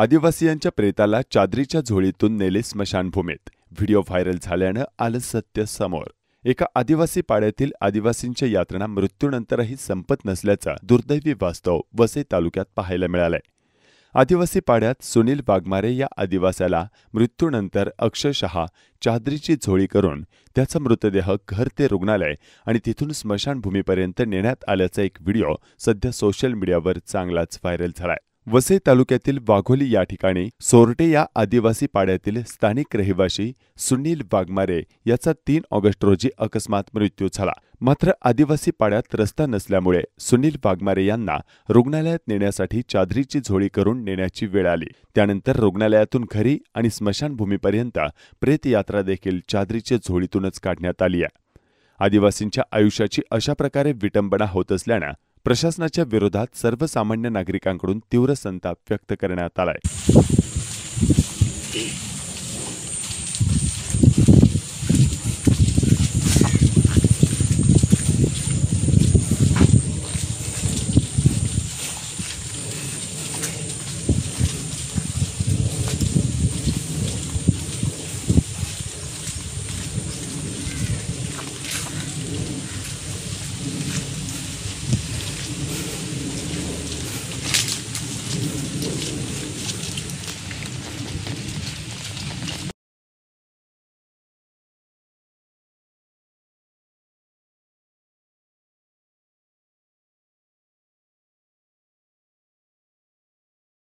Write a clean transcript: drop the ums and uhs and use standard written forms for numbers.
आदिवासीयांच्या प्रेताला चादरीच्या झोळीतून नेले स्मशानभूमीत। Video viral झाल्यानं आलं सत्य समोर। एका आदिवासी पाड्यातील आदिवासींच्या यातना मृत्यूनंतरही संपत नसल्याचं दुर्दैवी वास्तव वसई तालुक्यात पाहायला मिळालंय। आदिवासी पाड्यात सुनील वाघमारे या आदिवासाला मृत्यूनंतर अक्षरशः चादरीची झोळी करून त्याचा मृतदेह घर ते रुग्णालय आणि तिथून स्मशानभूमीपर्यंत नेण्यात आल्याचा एक व्हिडिओ सध्या सोशल मीडियावर चांगलाच व्हायरल झालाय। वसई तालुक्यातील वाघोली या ठिकाणी सोरटे या आदिवासी पाड्यातील स्थानिक रहिवासी सुनील वाघमारे याचा 3 ऑगस्ट रोजी अकस्मात मृत्यू झाला। मात्र आदिवासी पाड्यात रस्ता नसल्यामुळे सुनील वाघमारे यांना रुग्णालयात नेण्यासाठी चादरीची झोळी करून नेण्याची वेळ आली। त्यानंतर रुग्णालयातून घरी आणि स्मशानभूमीपर्यंत प्रेतयात्रा देखील चादरीच्या झोळीतूनच काढण्यात आली आहे। आदिवासींच्या आयुष्याची अशा प्रकारे विटंबना होत असल्यानं प्रशासनाच्या विरोधात सर्वसामान्य नागरिकांकडून तीव्र संताप व्यक्त करण्यात आलाय।